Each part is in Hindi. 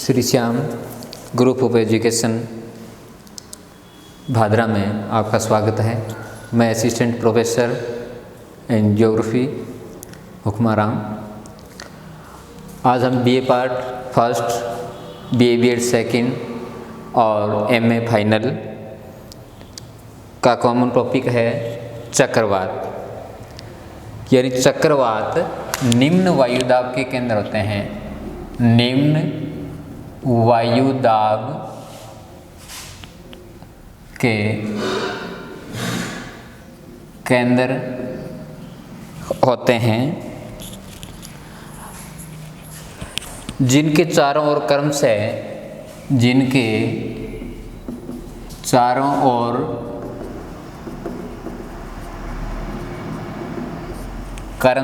Shri Shyam group of education Bhadra में आपका स्वागत है। मैं assistant professor in geography Hukmaram. आज हम BA part first, BA BEd second और एमए फाइनल का कॉमन टॉपिक है चक्रवात। यानी चक्रवात निम्न वायुदाब के केंद्र होते हैं। निम्न वायुदाब के केंद्र होते हैं, जिनके चारों ओर क्रम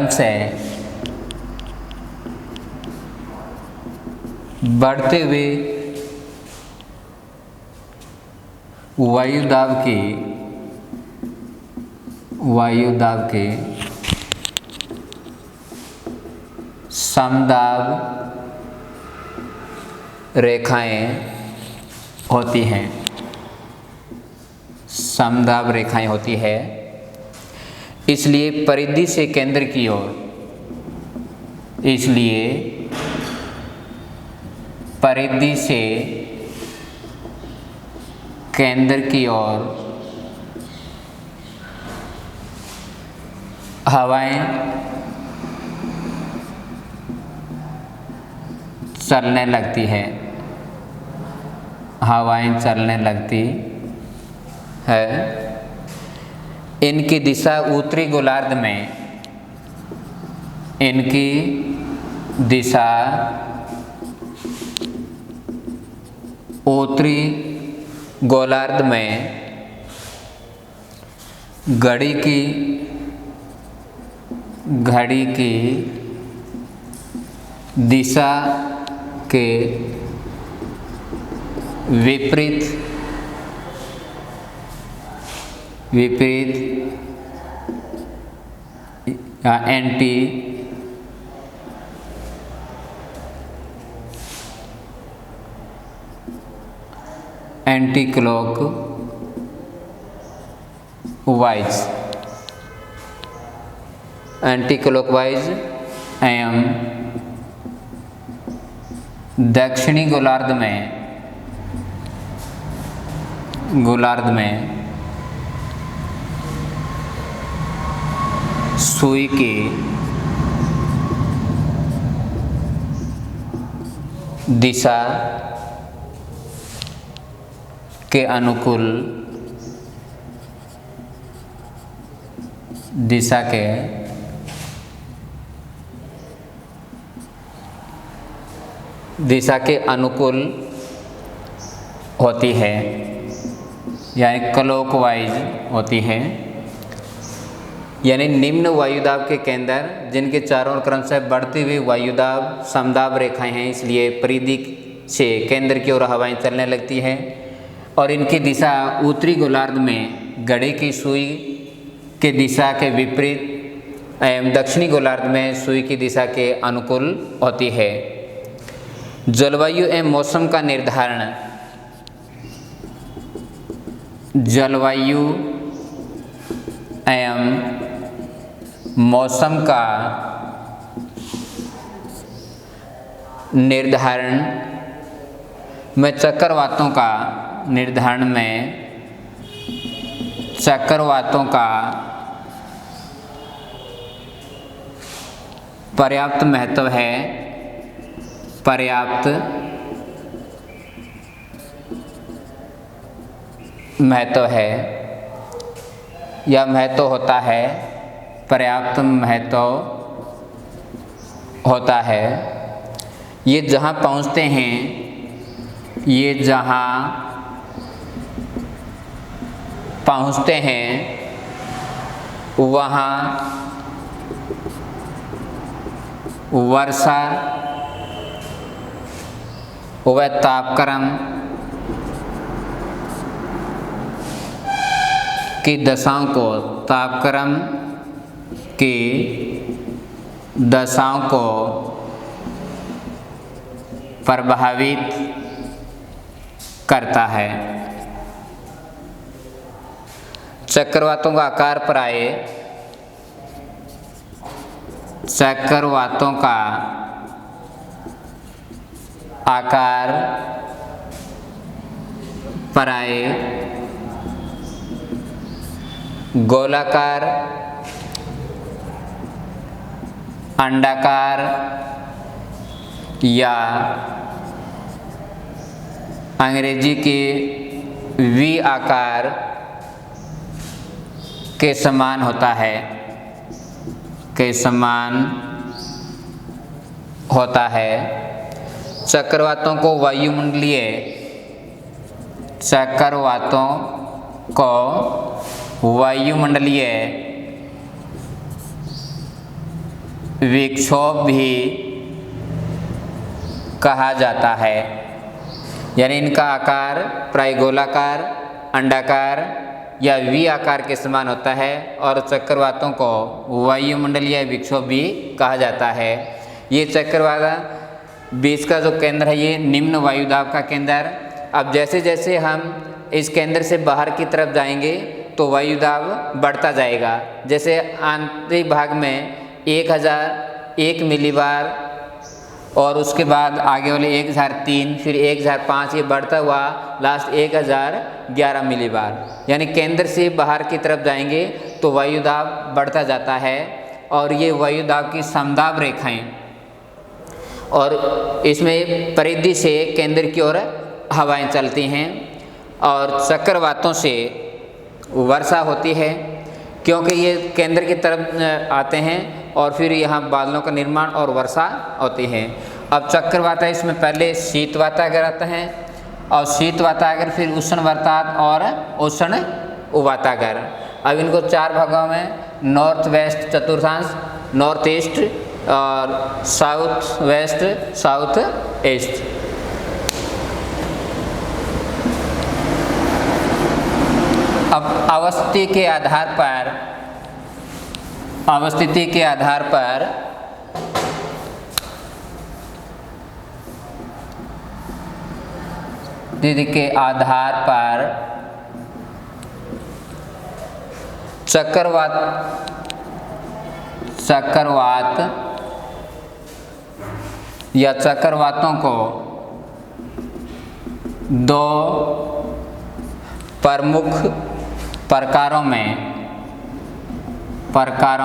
से बढ़ते हुए वायुदाब के समदाब रेखाएं होती हैं। समदाब रेखाएं होती है। इसलिए परिधि से केंद्र की ओर परिधि से केंद्र की ओर हवाएं चलने लगती है। इनकी दिशा उत्तरी गोलार्ध में घड़ी की दिशा के विपरीत या एंटी क्लॉकवाइज एवं दक्षिणी गोलार्ध में सुई की दिशा के अनुकूल होती है, यानी क्लॉकवाइज होती है। यानी निम्न वायुदाब के केंद्र जिनके चारों ओर क्रम से बढ़ती हुई वायुदाब समदाब रेखाएं हैं, इसलिए परिधि से केंद्र की ओर हवाएं चलने लगती हैं और इनकी दिशा उत्तरी गोलार्ध में घड़ी की सुई के दिशा के विपरीत एवं दक्षिणी गोलार्ध में सुई की दिशा के अनुकूल होती है। जलवायु एवं मौसम का निर्धारण। जलवायु एवं मौसम का निर्धारण में चक्रवातों का पर्याप्त महत्व है या महत्व होता है। पर्याप्त महत्व होता है। ये जहाँ पहुँचते हैं वहाँ वर्षा व तापक्रम की दशाओं को तापक्रम की दशाओं को प्रभावित करता है। चक्रवातों का आकार प्राय चक्रवातों का आकार प्राय गोलाकार, अंडाकार या अंग्रेजी के वी आकार के समान होता है, के समान होता है। चक्रवातों को वायुमंडलीय चक्रवातों को वायुमंडलीय विक्षोभ भी कहा जाता है। यानी इनका आकार प्राय गोलाकार, अंडाकार या वी आकार के समान होता है और चक्रवातों को वायुमंडलीय विक्षोभ भी कहा जाता है। ये चक्रवात बीच का जो केंद्र है ये निम्न वायुदाब का केंद्र। अब जैसे जैसे हम इस केंद्र से बाहर की तरफ जाएंगे तो वायुदाब बढ़ता जाएगा। जैसे आंतरिक भाग में 1001 मिलीबार और उसके बाद आगे वाले 1003, फिर 1005, ये बढ़ता हुआ लास्ट 1011 मिलीबार। यानी केंद्र से बाहर की तरफ जाएंगे तो वायुदाब बढ़ता जाता है और ये वायुदाब की समदाब रेखाएं, और इसमें परिधि से केंद्र की ओर हवाएं चलती हैं और चक्रवातों से वर्षा होती है, क्योंकि ये केंद्र की तरफ आते हैं और फिर यहाँ बादलों का निर्माण और वर्षा होती है। अब चक्रवात है, इसमें पहले शीत वातागर आता है और शीत वातागर, फिर उष्ण वातागर और उष्ण वातागर। अब इनको 4 भागों में नॉर्थ वेस्ट चतुर्थांश, नॉर्थ ईस्ट और साउथ वेस्ट, साउथ ईस्ट। अब अवस्थिति के आधार पर चक्रवात या चक्रवातों को 2 प्रमुख प्रकारों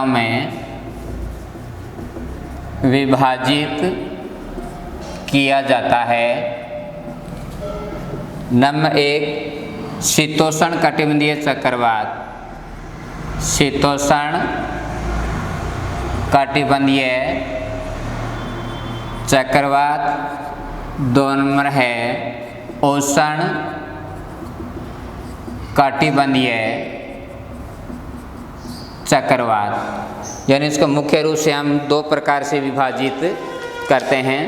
में विभाजित किया जाता है। नंबर 1 शीतोष्ण कटिबंधीय चक्रवात। शीतोष्ण कटिबंधीय चक्रवात। 2 नंबर है उष्ण कटिबंधीय चक्रवात। यानी इसको मुख्य रूप से हम 2 प्रकार से विभाजित करते हैं।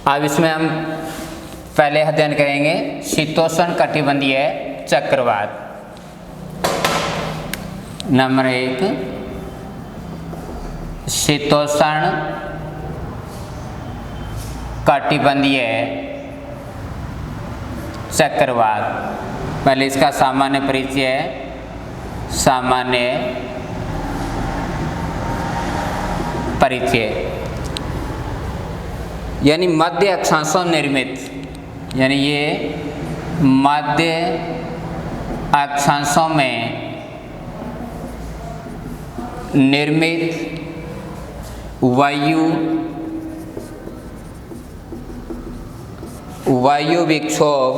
अब इसमें हम पहले अध्ययन करेंगे शीतोष्ण कटिबंधीय चक्रवात। नंबर 1 शीतोष्ण कटिबंधीय चक्रवात। पहले इसका सामान्य परिचय है। सामान्य परिचय यानी मध्य अक्षांशों निर्मित, यानी ये मध्य अक्षांशों में निर्मित वायु विक्षोभ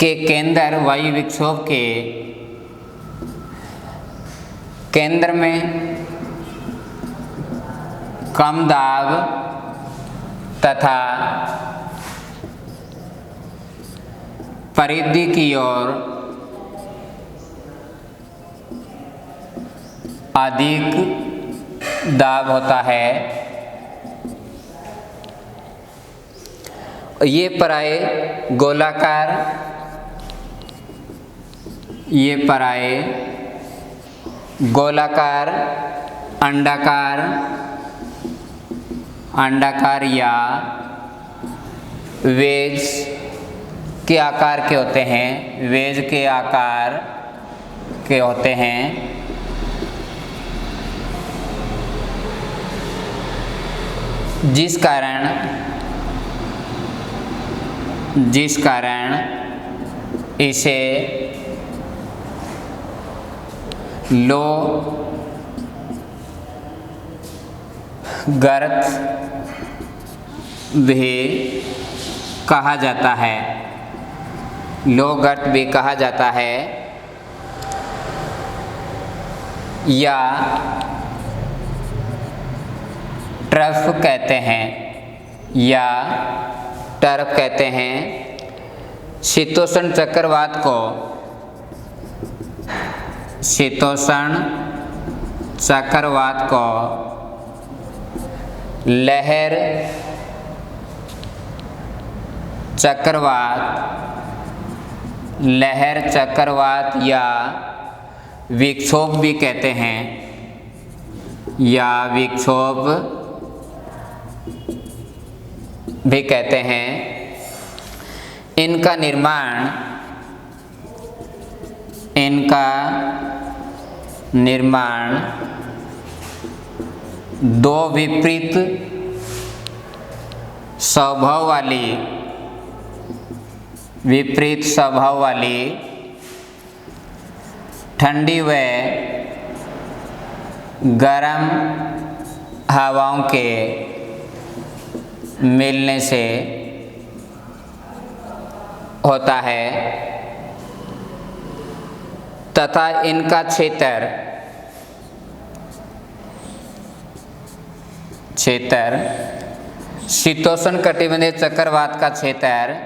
के केंद्र, वायु विक्षोभ के केंद्र में कम दाब तथा परिधि की ओर अधिक दाब होता है। ये प्राय गोलाकार, ये प्राय गोलाकार, अंडाकार अंडाकार या वेज के आकार के होते हैं, वेज के आकार के होते हैं। जिस कारण इसे लो गर्त भी कहा जाता है, लो गर्त भी कहा जाता है, या टर्फ कहते हैं, या टर्फ कहते हैं। शीतोष्ण चक्रवात को लहर चक्रवात या विक्षोभ भी कहते हैं, या विक्षोभ भी कहते हैं। इनका निर्माण दो विपरीत स्वभाव वाली ठंडी व गर्म हवाओं के मिलने से होता है, तथा इनका क्षेत्र शीतोष्ण कटिबंधीय चक्रवात का क्षेत्र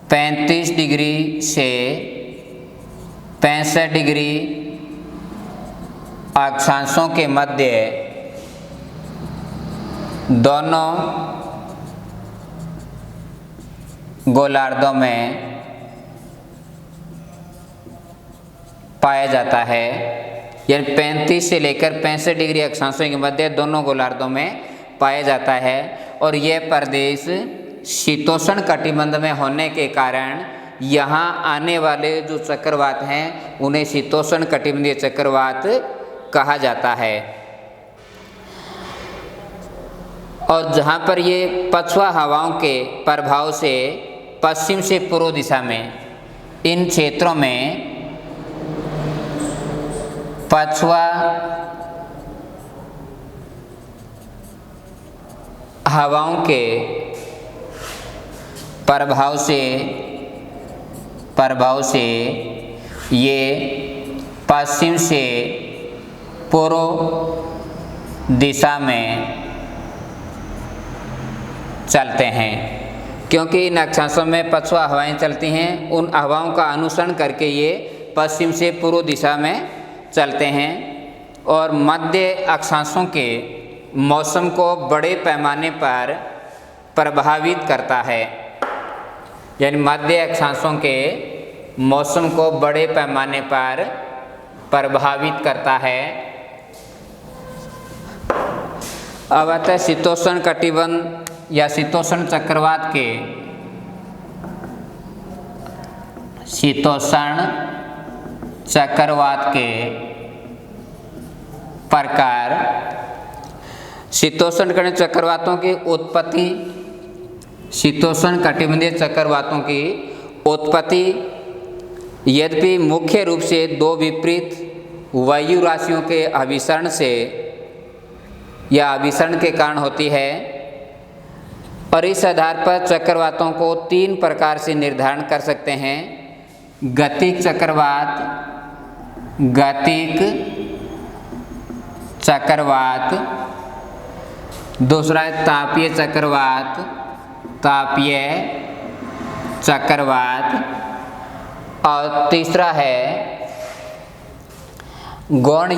35 डिग्री से 65 डिग्री अक्षांशों के मध्य दोनों गोलार्धों में पाया जाता है। यानी 35 से लेकर 65 डिग्री अक्षांशों के मध्य दोनों गोलार्धों में पाया जाता है। और यह प्रदेश शीतोष्ण कटिबंध में होने के कारण यहाँ आने वाले जो चक्रवात हैं उन्हें शीतोष्ण कटिबंधीय चक्रवात कहा जाता है। और जहाँ पर ये पछुआ हवाओं के प्रभाव से पश्चिम से पूर्व दिशा में इन क्षेत्रों में पछुआ हवाओं के प्रभाव से ये पश्चिम से पूर्व दिशा में चलते हैं। क्योंकि इन अक्षांशों में पछुआ हवाएं चलती हैं, उन हवाओं का अनुसरण करके ये पश्चिम से पूर्व दिशा में चलते हैं और मध्य अक्षांशों के मौसम को बड़े पैमाने पर प्रभावित करता है। यानी मध्य अक्षांशों के मौसम को बड़े पैमाने पर प्रभावित करता है। अब आता है शीतोष्ण कटिबंध या शीतोष्ण चक्रवात के प्रकार। शीतोष्ण कटिबंधीय चक्रवातों की उत्पत्ति, शीतोष्ण कटिबंधीय चक्रवातों की उत्पत्ति यद्यपि मुख्य रूप से दो विपरीत वायु राशियों के अभिसरण से या अभिसरण के कारण होती है, और इस आधार पर चक्रवातों को तीन प्रकार से निर्धारण कर सकते हैं। गतिक चक्रवात, दूसरा है तापीय चक्रवात, और तीसरा है गौण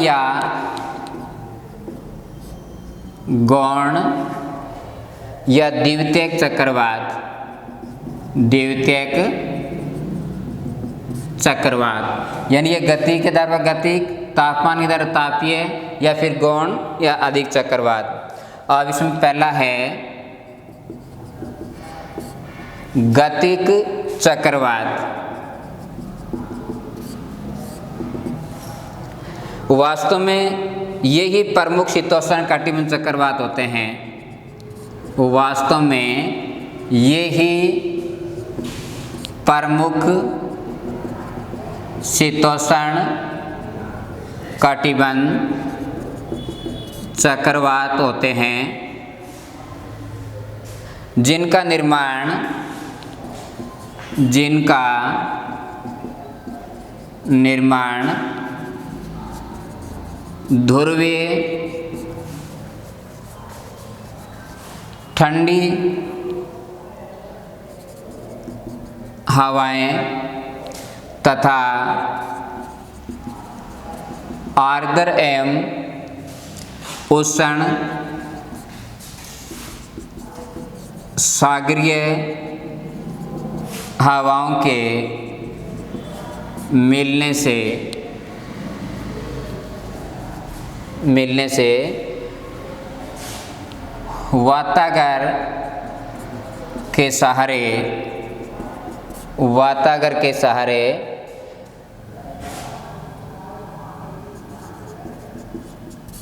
या द्वितीयक चक्रवात। यानी ये गति के आधार पर गतिक, तापमान के आधार पर तापीय, या फिर गौण या अधिक चक्रवात। अब इसमें पहला है गतिक चक्रवात। वास्तव में ये ही प्रमुख शीतोष्ण कटिबंध चक्रवात होते हैं। वास्तव में ये ही प्रमुख शीतोष्ण कटिबंध चक्रवात होते हैं, जिनका निर्माण ध्रुवीय ठंडी हवाएं तथा आर्द्र एवं उष्ण सागरीय हवाओं के मिलने से वातागर के सहारे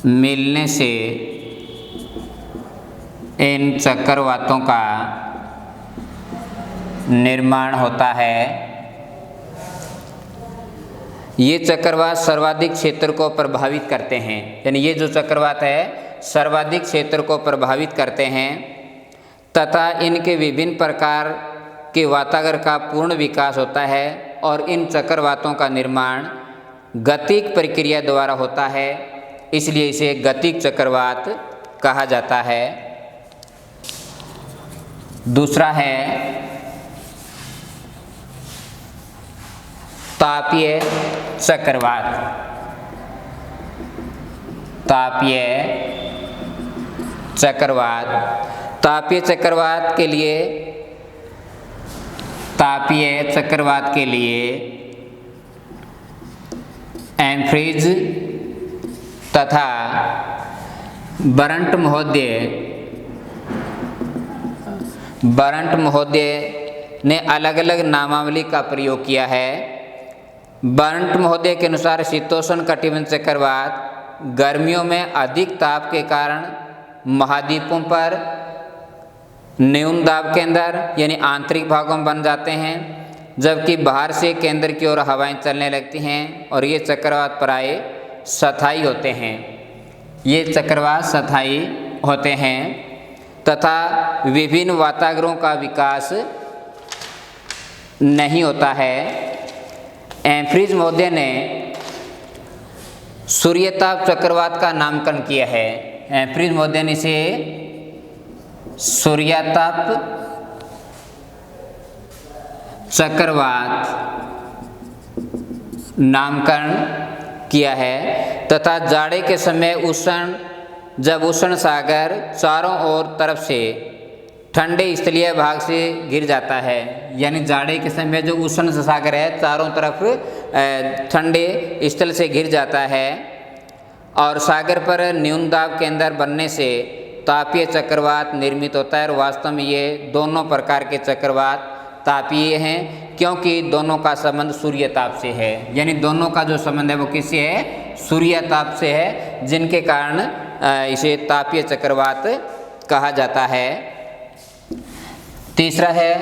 मिलने से इन चक्रवातों का निर्माण होता है। ये चक्रवात सर्वाधिक क्षेत्र को प्रभावित करते हैं, यानी ये जो चक्रवात है सर्वाधिक क्षेत्र को प्रभावित करते हैं तथा इनके विभिन्न प्रकार के वातावरण का पूर्ण विकास होता है और इन चक्रवातों का निर्माण गतिक प्रक्रिया द्वारा होता है, इसलिए इसे गतिक चक्रवात कहा जाता है। दूसरा है तापीय चक्रवात। तापीय चक्रवात के लिए एम्फ्रिज तथा बरंट महोदय ने अलग अलग नामावली का प्रयोग किया है। बरंट महोदय के अनुसार शीतोष्ण कटिबंध चक्रवात गर्मियों में अधिक ताप के कारण महाद्वीपों पर न्यून दाब केंद्र यानी आंतरिक भागों में बन जाते हैं, जबकि बाहर से केंद्र की ओर हवाएं चलने लगती हैं और ये चक्रवात प्राय स्थायी होते हैं। ये चक्रवात स्थायी होते हैं तथा विभिन्न वातावरणों का विकास नहीं होता है। एम्फ्रिज महोदय ने सूर्यताप चक्रवात का नामकरण किया है। एम्फ्रिज महोदय ने इसे सूर्यताप चक्रवात नामकरण किया है तथा जाड़े के समय जब उष्ण सागर चारों ओर तरफ से ठंडे स्थलीय भाग से घिर जाता है, यानी जाड़े के समय जो उष्ण सागर है चारों तरफ ठंडे स्थल से घिर जाता है और सागर पर न्यून दाब केंद्र बनने से तापीय चक्रवात निर्मित होता है। और वास्तव में ये दोनों प्रकार के चक्रवात तापीय हैं क्योंकि दोनों का संबंध सूर्य ताप से है, यानी दोनों का जो संबंध है वो किससे है, सूर्य ताप से है, जिनके कारण इसे तापीय चक्रवात कहा जाता है। तीसरा है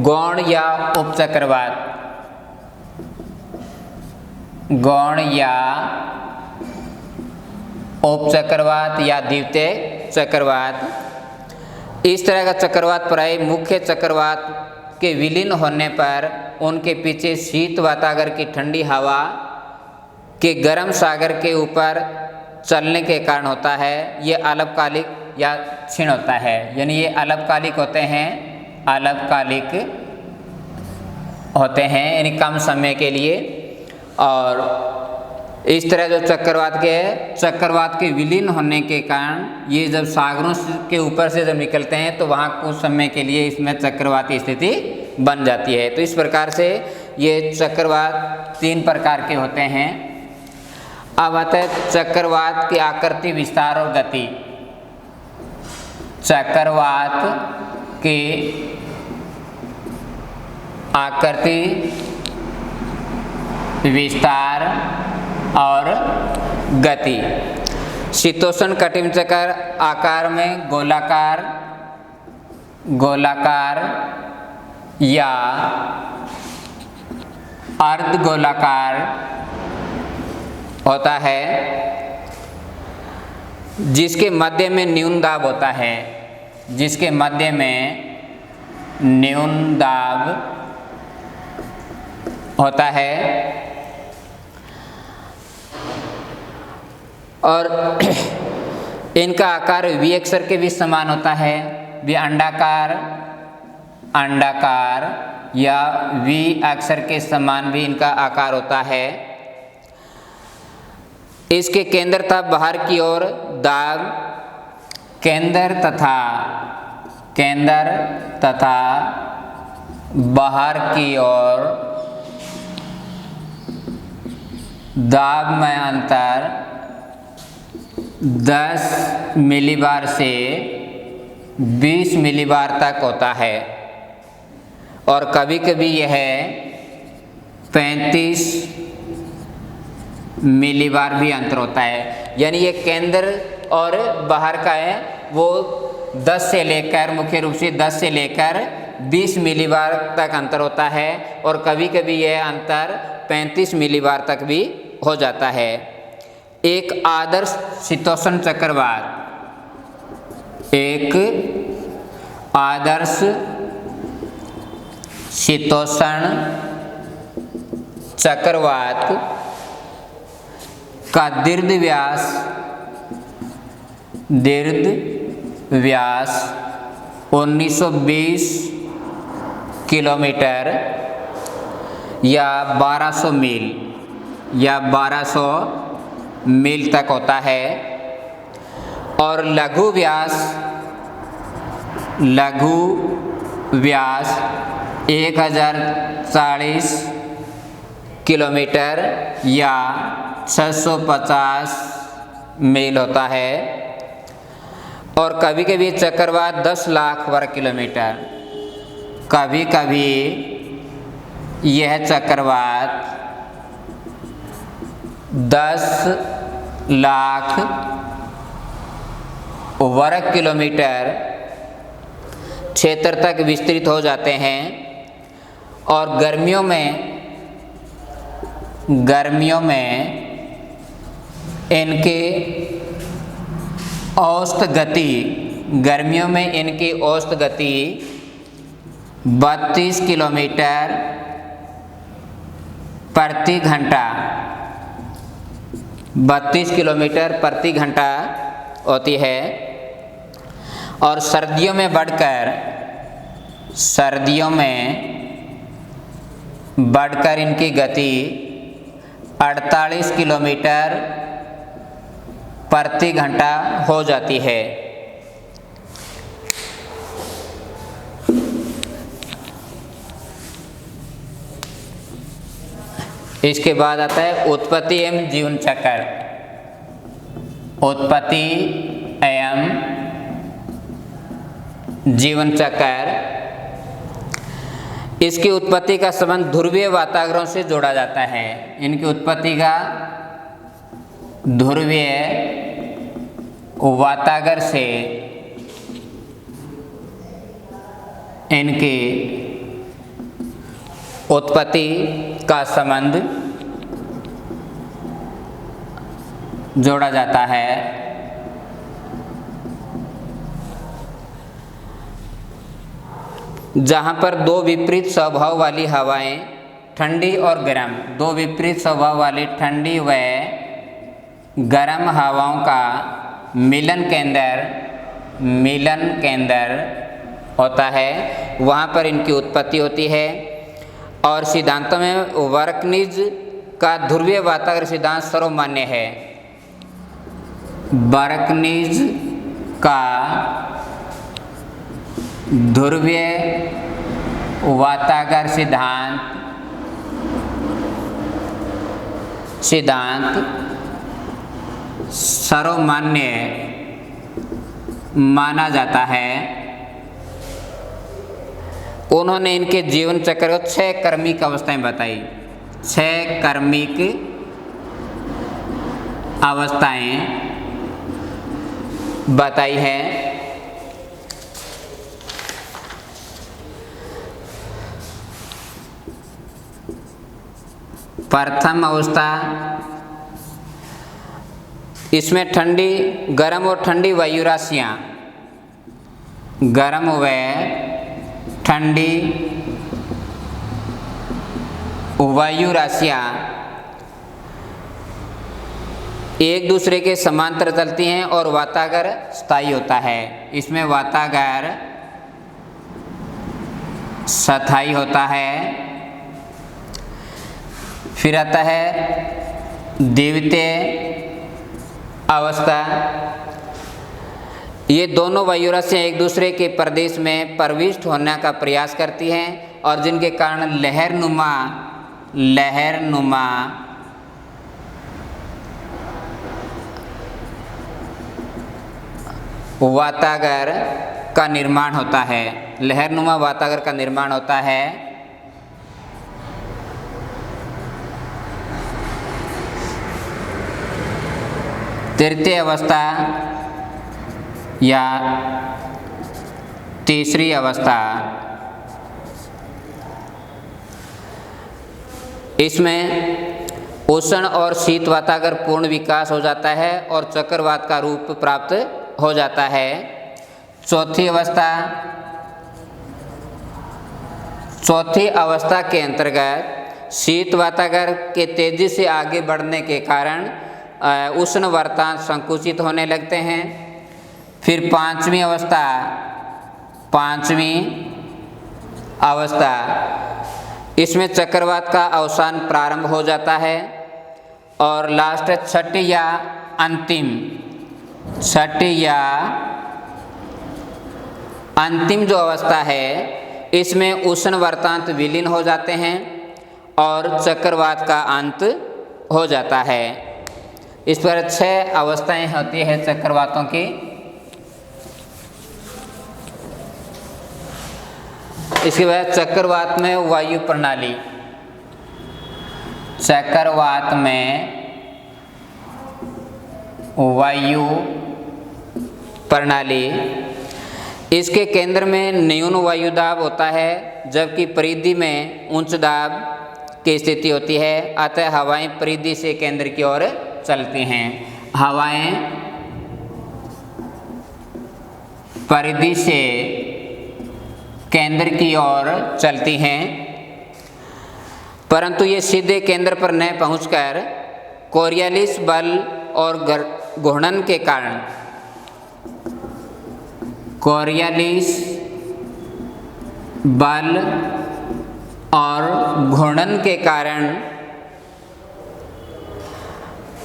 गौण या उपचक्रवात। गौण या उपचक्रवात या द्वितीय चक्रवात। इस तरह का चक्रवात प्राय मुख्य चक्रवात के विलीन होने पर उनके पीछे शीत वातावरण की ठंडी हवा के गर्म सागर के ऊपर चलने के कारण होता है। ये अल्पकालिक या क्षीण होता है, यानी ये अल्पकालिक होते हैं यानी कम समय के लिए। और इस तरह जो चक्रवात के विलीन होने के कारण ये जब सागरों के ऊपर से जब निकलते हैं तो वहाँ कुछ समय के लिए इसमें चक्रवाती स्थिति बन जाती है। तो इस प्रकार से ये चक्रवात 3 प्रकार के होते हैं। अब आता है चक्रवात की आकृति, विस्तार और गति। चक्रवात की आकृति, विस्तार और गति। शीतोष्ण कटिबंध चक्र आकार में गोलाकार या अर्धगोलाकार होता है, जिसके मध्य में न्यून दाब होता है, जिसके मध्य में न्यून दाब होता है। और इनका आकार वी अक्षर के भी समान होता है, वी अंडाकार या वी अक्षर के समान भी इनका आकार होता है। इसके केंद्र तथा बाहर की ओर दाब, केंद्र तथा बाहर की ओर दाब में अंतर 10 मिलीबार से 20 मिलीबार तक होता है और कभी कभी यह 35 मिलीबार भी अंतर होता है। यानी ये केंद्र और बाहर का है वो 10 से लेकर, मुख्य रूप से 10 से लेकर 20 मिलीबार तक अंतर होता है और कभी कभी यह अंतर 35 मिलीबार तक भी हो जाता है। एक आदर्श शीतोष्ण चक्रवात, एक आदर्श शीतोष्ण चक्रवात का दीर्घ व्यास 1920 किलोमीटर या 1200 मील तक होता है और लघु व्यास 1040 किलोमीटर या 650 मील होता है और कभी कभी चक्रवात 10 लाख वर्ग किलोमीटर, कभी कभी यह चक्रवात 10 लाख वर्ग किलोमीटर क्षेत्र तक विस्तृत हो जाते हैं और गर्मियों में इनकी औसत गति 32 किलोमीटर प्रति घंटा होती है और सर्दियों में बढ़कर इनकी गति 48 किलोमीटर प्रति घंटा हो जाती है। इसके बाद आता है उत्पत्ति एवं जीवन चक्र। उत्पत्ति एवं जीवन चक्र, इसकी उत्पत्ति का संबंध ध्रुवीय वातावरण से जोड़ा जाता है। इनकी उत्पत्ति का ध्रुवीय वातावरण से इनकी उत्पत्ति का संबंध जोड़ा जाता है। जहाँ पर दो विपरीत स्वभाव वाली हवाएं, ठंडी और गर्म, दो विपरीत स्वभाव वाली ठंडी व गर्म हवाओं का मिलन केंद्र होता है, वहाँ पर इनकी उत्पत्ति होती है। और सिद्धांतों में वर्कनीज का ध्रुवीय वातावरण सिद्धांत सर्वमान्य है। वर्कनीज का ध्रुवीय वातावरण सिद्धांत सर्वमान्य माना जाता है। उन्होंने इनके जीवन चक्र को 6 कर्मिक अवस्थाएं बताई। 6 कर्मिक अवस्थाएं बताई है। प्रथम अवस्था, इसमें ठंडी, गर्म और ठंडी वायु राशियां, गर्म व ठंडी वायु राशियां एक दूसरे के समांतर चलती हैं और वातागर स्थायी होता है। इसमें वातागर स्थायी होता है। फिर आता है द्वितीय अवस्था। ये दोनों वायु राशियां एक दूसरे के प्रदेश में प्रविष्ट होने का प्रयास करती हैं और जिनके कारण लहरनुमा वातागर का निर्माण होता है। लहरनुमा वातागर का निर्माण होता है। तृतीय अवस्था या तीसरी अवस्था, इसमें उष्ण और शीत वातागर पूर्ण विकास हो जाता है और चक्रवात का रूप प्राप्त हो जाता है। चौथी अवस्था के अंतर्गत शीत वातागर के तेजी से आगे बढ़ने के कारण उष्ण वर्तांत संकुचित होने लगते हैं। फिर पांचवी अवस्था, इसमें चक्रवात का अवसान प्रारंभ हो जाता है। और लास्ट छठी या अंतिम जो अवस्था है, इसमें उष्ण वर्तांत विलीन हो जाते हैं और चक्रवात का अंत हो जाता है। इस पर 6 अवस्थाएं होती है चक्रवातों की। इसके बाद चक्रवात में वायु प्रणाली। चक्रवात में वायु प्रणाली, इसके केंद्र में न्यून वायु दाब होता है जबकि परिधि में उच्च दाब की स्थिति होती है। अतः हवाएं परिधि से केंद्र की ओर चलती हैं। हवाएं परिधि से केंद्र की ओर चलती हैं, परंतु ये सीधे केंद्र पर न पहुंचकर कोरियोलिस बल और घूर्णन के कारण, कोरियोलिस बल और घूर्णन के कारण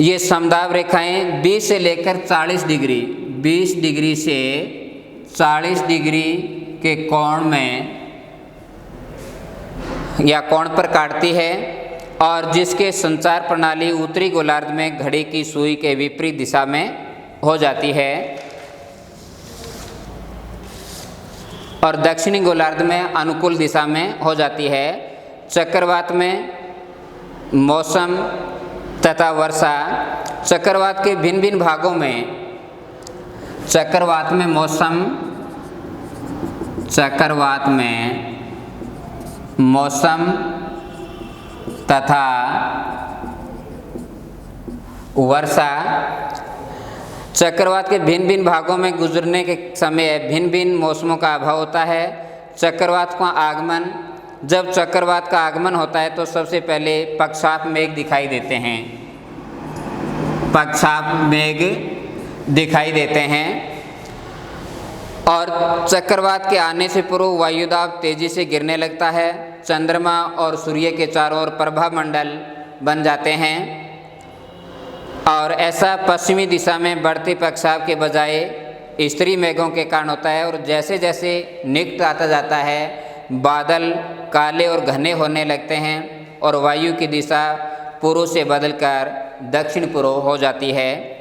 ये समदाब रेखाएं 20 से लेकर 40 डिग्री, 20 डिग्री से 40 डिग्री के कोण में या कोण पर काटती है और जिसके संचार प्रणाली उत्तरी गोलार्ध में घड़ी की सुई के विपरीत दिशा में हो जाती है और दक्षिणी गोलार्ध में अनुकूल दिशा में हो जाती है। चक्रवात में मौसम तथा वर्षा, चक्रवात के भिन्न भिन्न भागों में, चक्रवात में मौसम तथा वर्षा, चक्रवात के भिन्न भिन्न भागों में गुजरने के समय भिन्न भिन्न मौसमों का अभाव होता है। चक्रवात का आगमन, जब चक्रवात का आगमन होता है तो सबसे पहले पक्षाप मेघ दिखाई देते हैं, पक्षाप मेघ दिखाई देते हैं और चक्रवात के आने से पूर्व वायुदाब तेजी से गिरने लगता है। चंद्रमा और सूर्य के चारों ओर प्रभा मंडल बन जाते हैं और ऐसा पश्चिमी दिशा में बढ़ते पक्षाप के बजाय स्त्री मेघों के कारण होता है। और जैसे जैसे निकट आता जाता है बादल काले और घने होने लगते हैं और वायु की दिशा पूर्व से बदलकर दक्षिण पूर्व हो जाती है।